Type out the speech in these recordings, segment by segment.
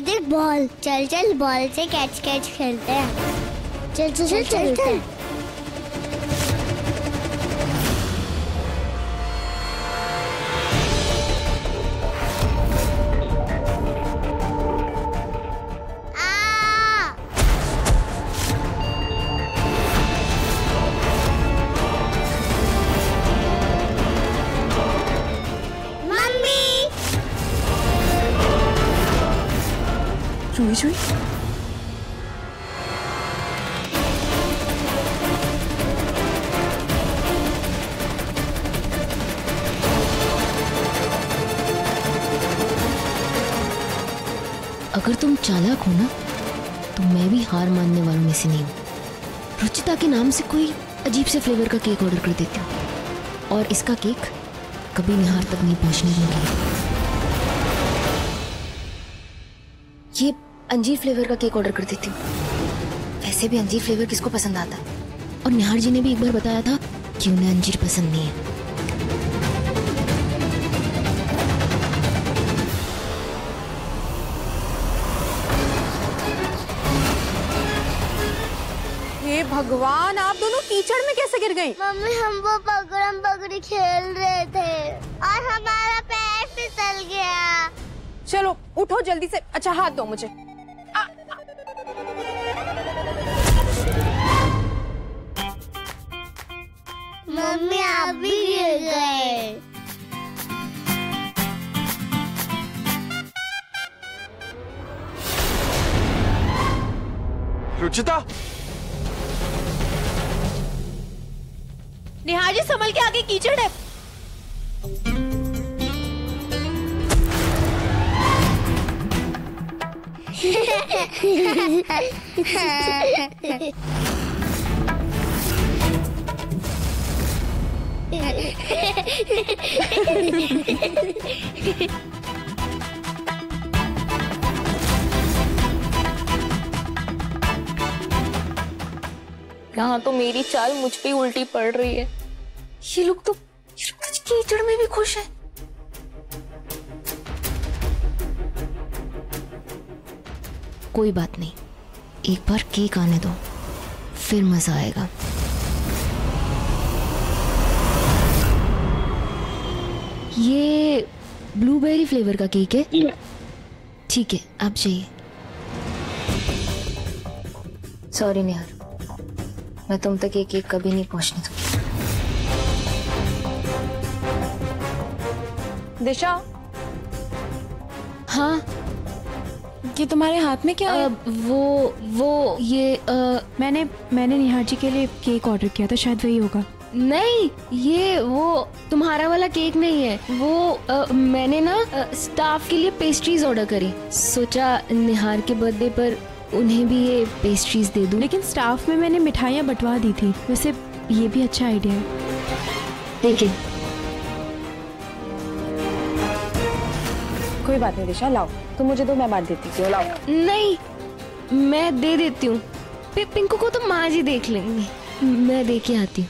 ये देख बॉल। चल चल बॉल से कैच कैच खेलते हैं। चल चल चल चल, चल। चुई चुई अगर तुम चालाक हो ना तो मैं भी हार मानने वालों में से नहीं हूँ। रुचिता के नाम से कोई अजीब से फ्लेवर का केक ऑर्डर कर देती हूँ और इसका केक कभी निहार तक नहीं पहुँचने दूंगी। ये अंजीर फ्लेवर का केक ऑर्डर कर देती हूँ। वैसे भी अंजीर फ्लेवर किसको पसंद आता है, और निहार जी ने भी एक बार बताया था कि उन्हें अंजीर पसंद नहीं है। हे भगवान, आप दोनों कीचड़ में कैसे गिर गई? मम्मी हम वो पकड़म पकड़ी खेल रहे थे और हमारा पैर फिसल गया। चलो उठो जल्दी से। अच्छा हाथ दो मुझे। मम्मी आप भी गिर गए। रुचिता, निहार जी संभल के, आगे कीचड़ है। यहाँ तो मेरी चाल मुझ पे उल्टी पड़ रही है। ये लोग तो कीचड़ में भी खुश हैं। कोई बात नहीं, एक बार केक आने दो, फिर मजा आएगा। ये ब्लूबेरी फ्लेवर का केक है? ठीक है, आप जाइए। सॉरी निहार, मैं तुम तक ये केक कभी नहीं पहुंचने दूंगी। दिशा, हाँ ये तुम्हारे हाथ में क्या है? वो ये मैंने निहार जी के लिए केक ऑर्डर किया था, शायद वही होगा। नहीं, ये वो तुम्हारा वाला केक नहीं है। वो मैंने ना स्टाफ के लिए पेस्ट्रीज ऑर्डर करी। सोचा निहार के बर्थडे पर उन्हें भी ये पेस्ट्रीज दे दूं। लेकिन स्टाफ में मैंने मिठाइयाँ बंटवा दी थी। वैसे ये भी अच्छा आइडिया है। लेकिन कोई बात नहीं दिशा, लाओ तुम मुझे दो, मैं बांट देती हूँ। लाओ। नहीं, मैं दे देती हूँ। पिंकू को तो माँ जी देख लेंगी, मैं दे के आती हूँ।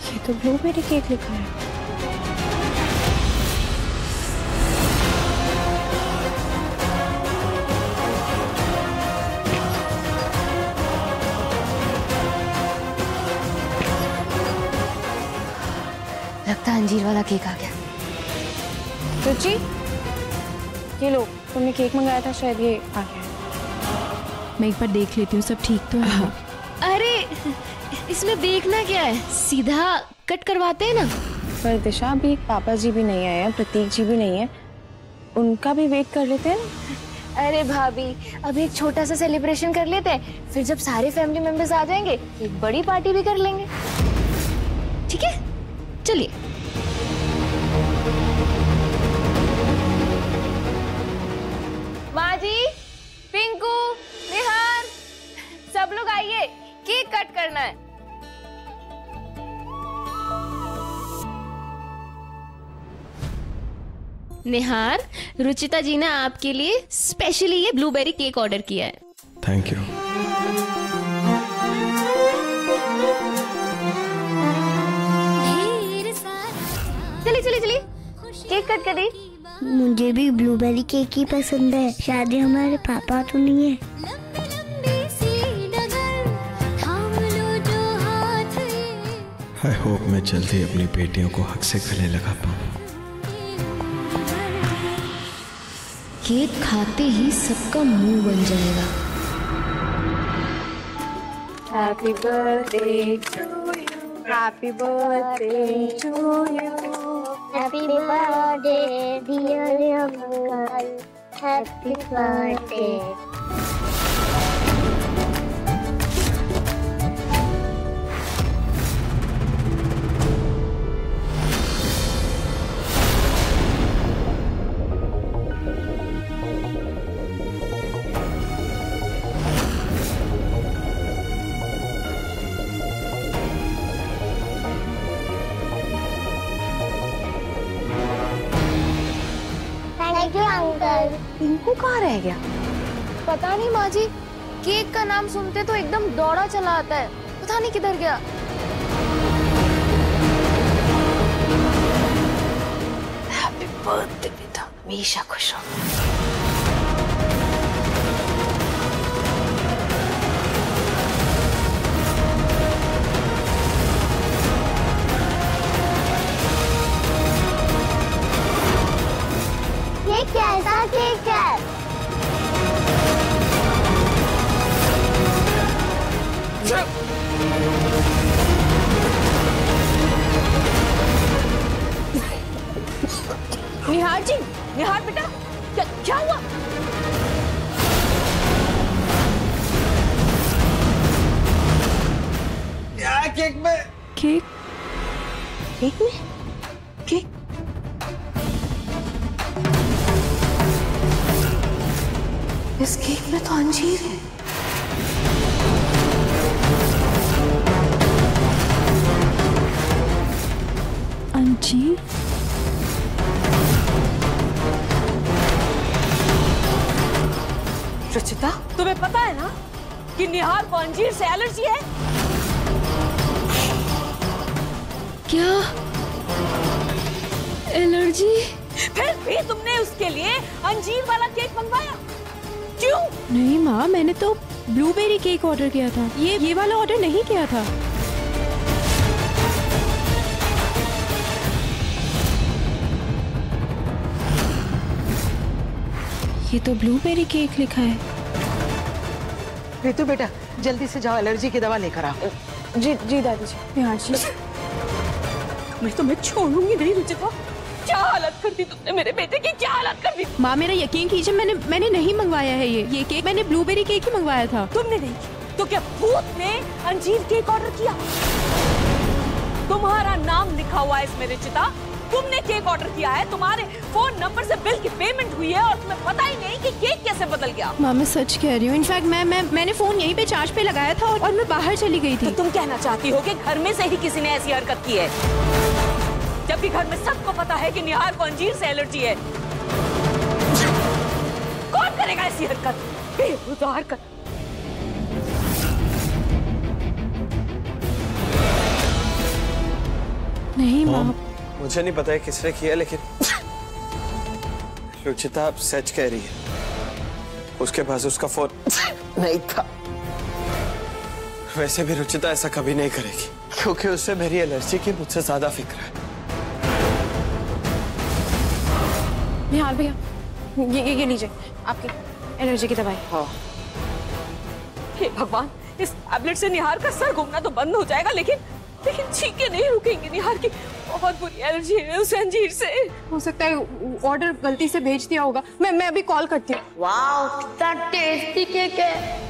ये तो ब्लूबेरी केक लिखा है। लगता है अंजीर वाला केक आ गया। रुचि, ये लो, तुमने केक मंगाया था, शायद ये आ गया। मैं एक बार देख लेती हूँ सब ठीक तो है। अरे इसमें देखना क्या है, सीधा कट करवाते हैं ना। पर दिशा, अभी पापा जी भी नहीं आए हैं, प्रतीक जी भी नहीं है, उनका भी वेट कर लेते हैं ना। अरे भाभी, अब एक छोटा सा सेलिब्रेशन कर लेते हैं, फिर जब सारे फैमिली मेंबर्स आ जाएंगे एक बड़ी पार्टी भी कर लेंगे। ठीक है, चलिए। माँ जी, पिंकू, निहार, सब लोग आइए, केक कट करना है। निहार, रुचिता जी ने आपके लिए स्पेशली ये ब्लूबेरी केक ऑर्डर किया है। Thank you. केक कट करी। मुझे भी ब्लूबेरी केक ही पसंद है। शायद ये हमारे पापा तो नहीं है। आई होप मैं जल्दी अपनी बेटियों को हक से गले लगा पाऊँ। केक खाते ही सबका मुंह बन जाएगा। Happy birthday to you, happy birthday to you, happy birthday dear uncle, happy birthday. Thank you uncle. Pinku कहाँ रह गया? पता नहीं माँ जी, केक का नाम सुनते तो एकदम दौड़ा चला आता है, पता नहीं किधर गया। हैप्पी बर्थडे बेटा, हमेशा खुश रहो। ये कैसा केक है? निहार जी, निहार बेटा, क्या हुआ? क्या केक में? केक? केक में? केक? इस केक में तो अंजीर है। अंजीर? रुचिता, तुम्हें पता है ना कि निहार को अंजीर से एलर्जी है? क्या एलर्जी? फिर भी तुमने उसके लिए अंजीर वाला केक मंगवाया, क्यों? नहीं माँ, मैंने तो ब्लूबेरी केक ऑर्डर किया था, ये वाला ऑर्डर नहीं किया था। ये तो ब्लूबेरी केक लिखा है। रितु बेटा, जल्दी से जाओ, एलर्जी की दवा लेकर आओ। जी जी दादी जी। निहार जी, मैं तुम्हें छोड़ूंगी नहीं रुचिता। क्या हालत कर दी तुमने मेरे बेटे की, क्या हालत कर दी? माँ मेरा यकीन कीजिए, मैंने नहीं मंगवाया है ये केक, मैंने ब्लूबेरी केक ही मंगवाया था। तुमने नहीं की तो क्या भूत ने अंजीर केक ऑर्डर किया? तुम्हारा नाम लिखा हुआ है इसमें रुचिता, तुमने केक ऑर्डर किया है, तुम्हारे फोन नंबर से बिल की पेमेंट हुई है और तुम्हें पता ही नहीं कि केक कैसे बदल गया। माँ मैं सच कह रही हूँ, इनफैक्ट मैंने फोन यहीं पे चार्ज पे लगाया था और मैं बाहर चली गई थी। तो तुम कहना चाहती हो कि घर में से ही किसी ने ऐसी हरकत की है, जबकि घर में सबको पता है कि निहार को अंजीर से एलर्जी है। कौन करेगा ऐसी हरकत, बेहुदा हरकत? नहीं माँ, मुझे नहीं पता है किसने किया, लेकिन रुचिता सच कह रही है, उसके पास उसका फोन नहीं था। वैसे भी रुचिता ऐसा कभी नहीं करेगी, क्योंकि उससे मेरी एलर्जी की मुझसे ज्यादा फिक्र है। निहार भैया, ये लीजिए आपकी एलर्जी की दवाई। हाँ। हे भगवान, इस टैबलेट से निहार का सर घूमना तो बंद हो जाएगा, लेकिन छींकें नहीं रुकेंगी। निहार की बहुत बुरी एलर्जी है उसे अंजीर से। हो सकता है ऑर्डर गलती से भेज दिया होगा, मैं अभी कॉल करती हूँ। वाओ, कितना टेस्टी केक है।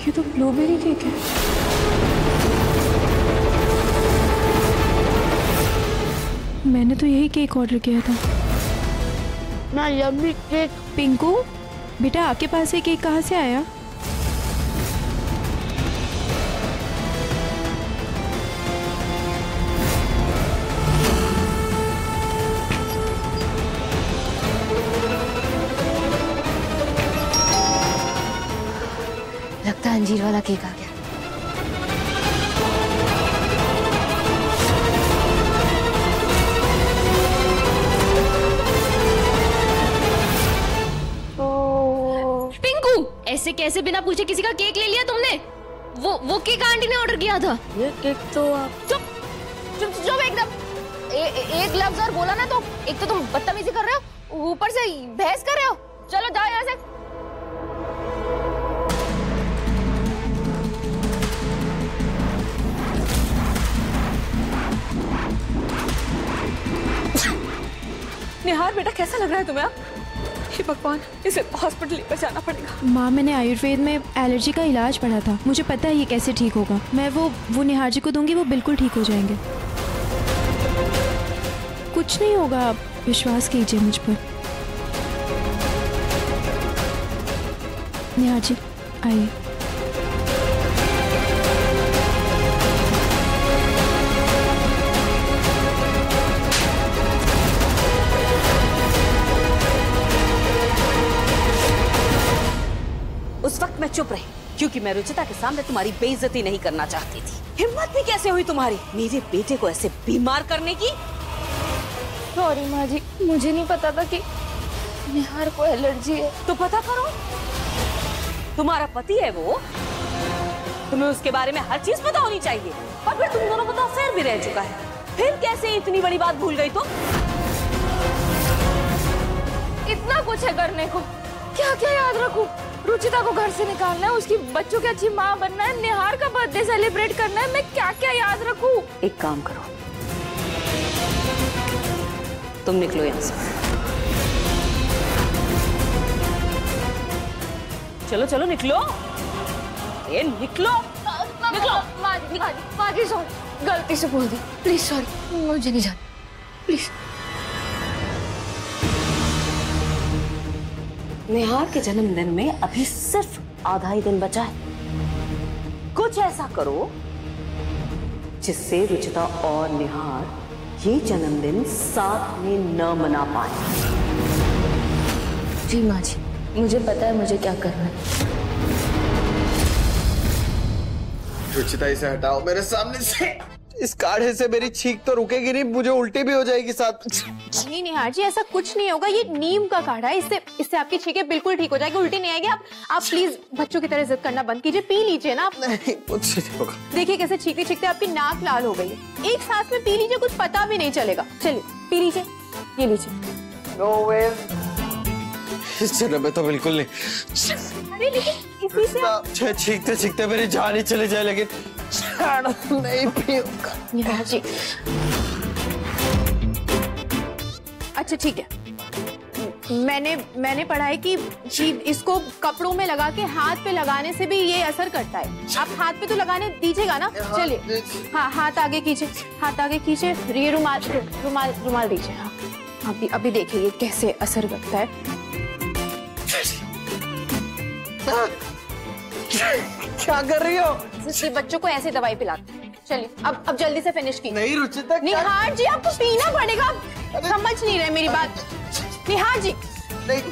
ये तो ब्लूबेरी केक है। मैंने तो यही केक ऑर्डर किया था। ना यम्मी केक। पिंकू बेटा, आपके पास ये केक कहाँ से आया? अंजीर वाला केक आ गया। पिंकू, ऐसे कैसे बिना पूछे किसी का केक ले लिया तुमने? वो केक आंटी ने ऑर्डर किया था। ये केक तो आप चुप चुप चुप एकदम। एक लफ्ज और बोला ना तो एक तो तुम बदतमीजी कर रहे हो, ऊपर से बहस कर रहे हो। चलो जाओ यहाँ से। निहार बेटा कैसा लग रहा है तुम्हें? हे भगवान, इसे हॉस्पिटल लेकर जाना पड़ेगा। माँ, मैंने आयुर्वेद में एलर्जी का इलाज पढ़ा था, मुझे पता है ये कैसे ठीक होगा। मैं वो निहार जी को दूंगी, वो बिल्कुल ठीक हो जाएंगे। कुछ नहीं होगा, आप विश्वास कीजिए मुझ पर। निहार जी आइए। उस वक्त मैं चुप रही क्योंकि मैं रुचिता के सामने तुम्हारी बेइज्जती नहीं करना चाहती थी। हिम्मत भी कैसे हुई तुम्हारी मेरे बेटे को ऐसे बीमार करने की? सॉरी माँ जी, मुझे नहीं पता था कि निहार को एलर्जी है। तो पता करो, तुम्हारा पति है वो, तुम्हें उसके बारे में हर चीज पता होनी चाहिए। और फिर तुम दोनों को तो अफेयर भी रह चुका है, फिर कैसे इतनी बड़ी बात भूल गई? तो इतना कुछ है करने को, क्या क्या याद रखूं? रुचिता को घर से निकालना है, उसकी बच्चों की अच्छी माँ बनना है, निहार का बर्थडे सेलिब्रेट करना है, मैं क्या क्या याद रखूं? एक काम करो, तुम निकलो यहाँ से। चलो चलो निकलो, ये निकलो निकलो। माँ जी सॉरी, गलती से बोल दी, प्लीज सॉरी, मुझे नहीं जाना प्लीज। निहार के जन्मदिन में अभी सिर्फ आधा ही दिन बचा है। कुछ ऐसा करो जिससे रुचिता और निहार ये जन्मदिन साथ में न मना पाए। जी माँ जी, मुझे पता है मुझे क्या करना है। रुचिता, इसे हटाओ मेरे सामने से। इस काढ़े से मेरी छींक तो रुकेगी नहीं, मुझे उल्टी भी हो जाएगी साथ। नहीं निहार जी, ऐसा कुछ नहीं होगा, ये नीम का काढ़ा है, इससे आपकी छींकें बिल्कुल ठीक हो जाएगी, उल्टी नहीं आएगी। आप प्लीज बच्चों की तरह जिद करना बंद कीजिए, पी लीजिए ना आप। नहीं, कुछ नहीं होगा। देखिए कैसे छींकते छींकते आपकी नाक लाल हो गई है। एक सांस में पी लीजिए, कुछ पता भी नहीं चलेगा। चलिए पी लीजिए, ये लीजिए। नो वे, इस जन्म में तो बिल्कुल नहीं। अरे लेकिन इसी से छींकते छींकते मेरी जान ही चली जाए, लेकिन नहीं पीऊंगा। निहार जी, अच्छा ठीक है, मैंने पढ़ा है कि इसको कपड़ों में लगा के हाथ पे लगाने से भी ये असर करता है। आप हाथ पे तो लगाने दीजिएगा ना। चलिए, हाँ हाथ आगे कीजिए, हाथ आगे कीजिए, ये रुमाल दीजिए। हाँ अभी देखिए ये कैसे असर करता है। क्या कर रही हो? बच्चों को ऐसे दवाई पिलाते हैं। चलिए अब जल्दी से फिनिश कीजिए। नहीं रुचिता, निहार जी आपको पीना पड़ेगा, समझ नहीं रहे मेरी बात। निहार जी नहीं,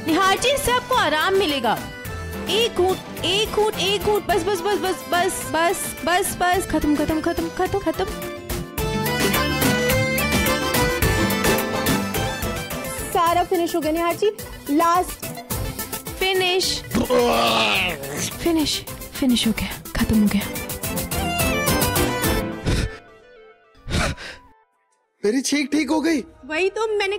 निहार जी, इससे आपको आराम मिलेगा। एक घूंट, बस, खत्म। सारा फिनिश हो गया निहार जी, लास्ट फिनिश हो गया, खत्म हो गया। मेरी छींक ठीक हो गई। वही तो मैंने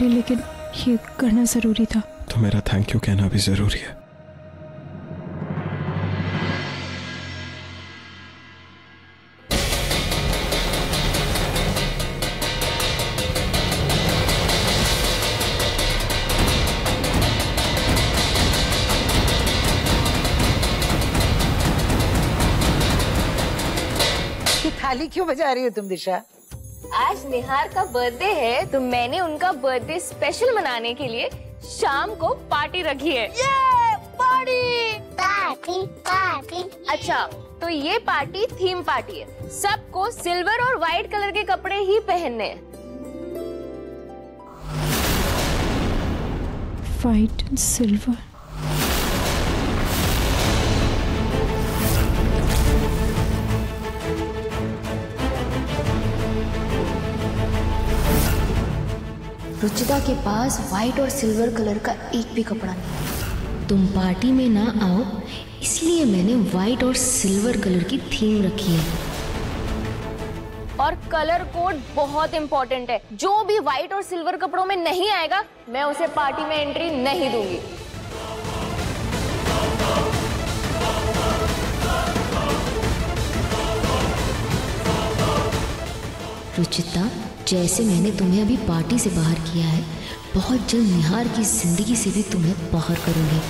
सॉरी, लेकिन ये करना जरूरी था। तो मेरा थैंक यू कहना भी जरूरी है। थाली क्यों बजा रही हो तुम दिशा? आज निहार का बर्थडे है तो मैंने उनका बर्थडे स्पेशल मनाने के लिए शाम को पार्टी रखी है। ये पार्टी पार्टी पार्टी। अच्छा, तो ये पार्टी थीम पार्टी है। सबको सिल्वर और व्हाइट कलर के कपड़े ही पहनने हैं। White and silver. रुचिता के पास व्हाइट और सिल्वर कलर का एक भी कपड़ा नहीं। तुम पार्टी में ना आओ इसलिए मैंने व्हाइट और सिल्वर कलर की थीम रखी है। और कलर कोड बहुत इम्पोर्टेंट है। जो भी व्हाइट और सिल्वर कपड़ों में नहीं आएगा मैं उसे पार्टी में एंट्री नहीं दूंगी। रुचिता, जैसे मैंने तुम्हें अभी पार्टी से बाहर किया है, बहुत जल्द निहार की जिंदगी से भी तुम्हें बाहर करूंगी।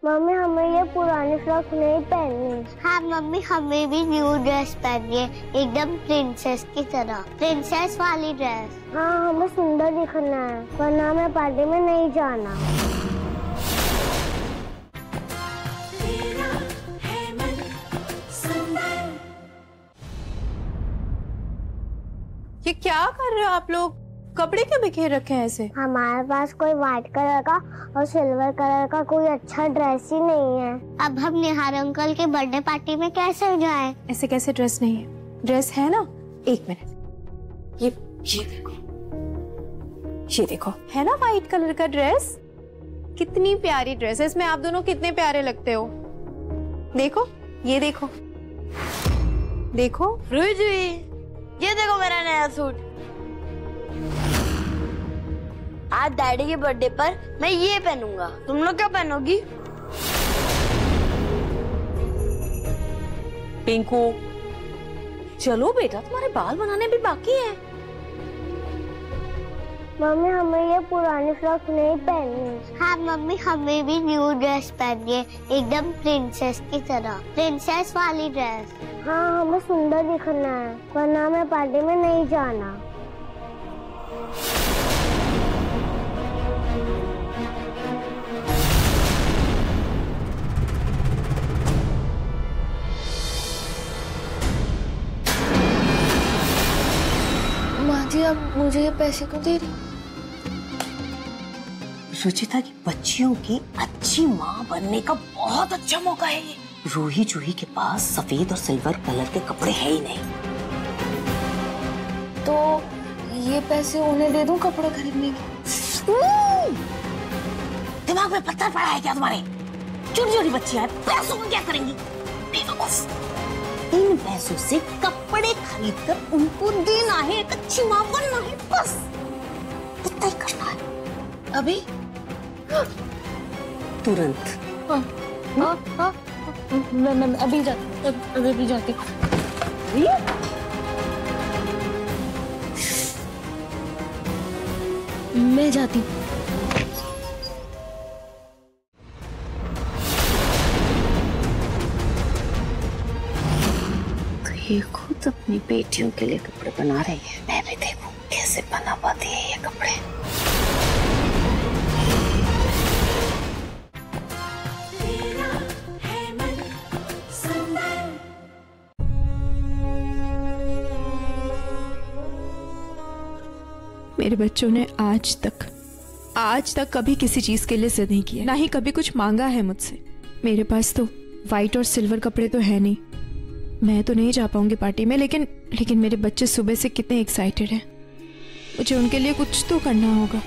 मम्मी हमें ये पुरानी फ्रॉक नहीं पहननी। हाँ मम्मी, हमें भी न्यू ड्रेस पहननी है, एकदम प्रिंसेस की तरह, प्रिंसेस वाली ड्रेस। हाँ हमें सुंदर दिखना है, वरना हमें पार्टी में नहीं जाना। ये क्या कर रहे हो आप लोग? कपड़े क्यों बिखेर रखे हैं ऐसे? हमारे पास कोई व्हाइट कलर का और सिल्वर कलर का कोई अच्छा ड्रेस ही नहीं है। अब हम निहार अंकल के बर्थडे पार्टी में कैसे जाएं? ऐसे कैसे ड्रेस नहीं है? ड्रेस है ना, एक मिनट। ये देखो, ये देखो, है ना व्हाइट कलर का ड्रेस। कितनी प्यारी ड्रेस है, इसमें आप दोनों कितने प्यारे लगते हो। देखो, ये देखो, देखो रुजी, ये देखो मेरा नया सूट। आज डैडी के बर्थडे पर मैं ये पहनूंगा, तुम लोग क्या पहनोगी? पिंकू, चलो बेटा, तुम्हारे बाल बनाने भी बाकी है। मम्मी हमें ये पुरानी फ्रॉक नहीं पहननी। हाँ मम्मी, हमें भी न्यू ड्रेस पहननी है, एकदम प्रिंसेस की तरह, प्रिंसेस वाली ड्रेस। हाँ हमें सुंदर दिखना है, वरना हमें पार्टी में नहीं जाना। माँ जी, अब मुझे ये पैसे क्यों दे रही? रुचिता की बच्चियों की अच्छी माँ बनने का बहुत अच्छा मौका है ये। रूही जूही के पास सफेद और सिल्वर कलर के कपड़े है ही नहीं। तो ये पैसे उन्हें दे दूं कपड़े खरीदने के? दिमाग में पत्थर पड़ा है क्या तुम्हारे? छोटी छोटी बच्चियां हैं, पैसों को क्या करेंगी? बेवकूफ। इन पैसों से कपड़े खरीदकर उनको देना है, एक अच्छी माँ बनना है, बस इतना ही करना है। अभी तुरंत। मैं अभी जाती मैं जाती। तो ये खुद अपनी बेटियों के लिए कपड़े बना रही है, मैं भी देखूं कैसे बना पाती है ये कपड़े। मेरे बच्चों ने आज तक कभी किसी चीज के लिए जिद नहीं किया, ना ही कभी कुछ मांगा है मुझसे। मेरे पास तो व्हाइट और सिल्वर कपड़े तो है नहीं, मैं तो नहीं जा पाऊंगी पार्टी में, लेकिन मेरे बच्चे सुबह से कितने एक्साइटेड हैं, मुझे उनके लिए कुछ तो करना होगा।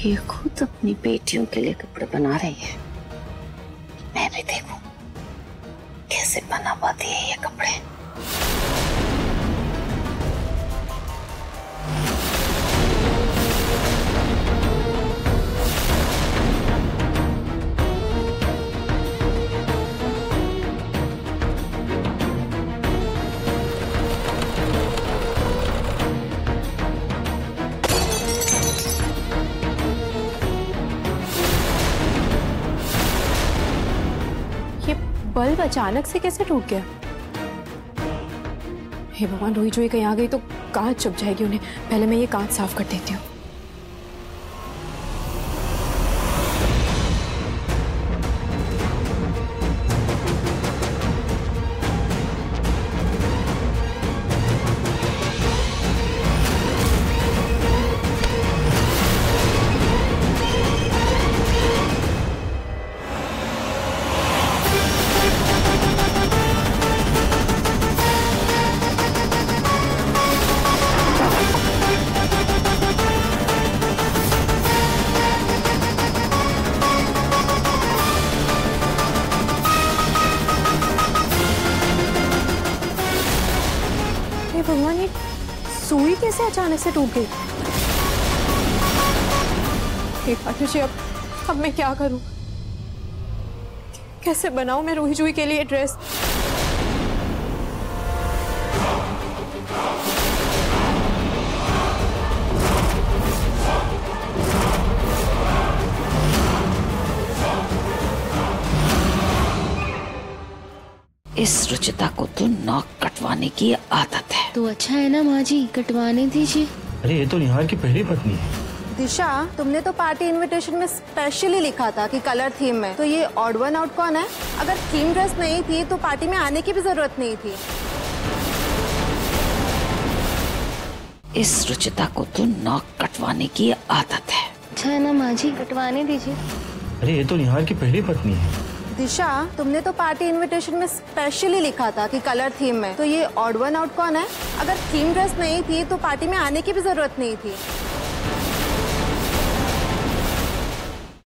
ये खुद अपनी बेटियों के लिए कपड़े बना रही है, मैं भी देखूं कैसे बना पाती है ये कपड़े। बल्ब अचानक से कैसे टूट गया? हे भगवान, रोई जोई कहीं आ गई तो कांच चुभ जाएगी उन्हें। पहले मैं ये कांच साफ कर देती हूँ। भगवान, ये सुई कैसे अचानक से टूट गई? एक बात मुझे, अब मैं क्या करूं? कैसे बनाऊं मैं रूही जूही के लिए ड्रेस? इस रुचिता को तो नाक कटवाने की आदत है। तो अच्छा है ना माँ जी, कटवाने दीजिए। अरे ये तो निहार की पहली पत्नी है। दिशा, तुमने तो पार्टी इनविटेशन में स्पेशली लिखा था कि कलर थीम में, तो ये ऑड वन आउट कौन है? अगर थीम ड्रेस नहीं थी तो पार्टी में आने की भी जरूरत नहीं थी। इस रुचिता को तो नाक कटवाने की आदत है। अच्छा है ना माँ जी, कटवाने दीजिए। अरे ये तो निहार की पहली पत्नी है। दिशा, तुमने तो पार्टी इनविटेशन में स्पेशली लिखा था कि कलर थीम में, तो ये ऑड वन आउट कौन है? अगर थीम ड्रेस नहीं थी तो पार्टी में आने की भी जरूरत नहीं थी।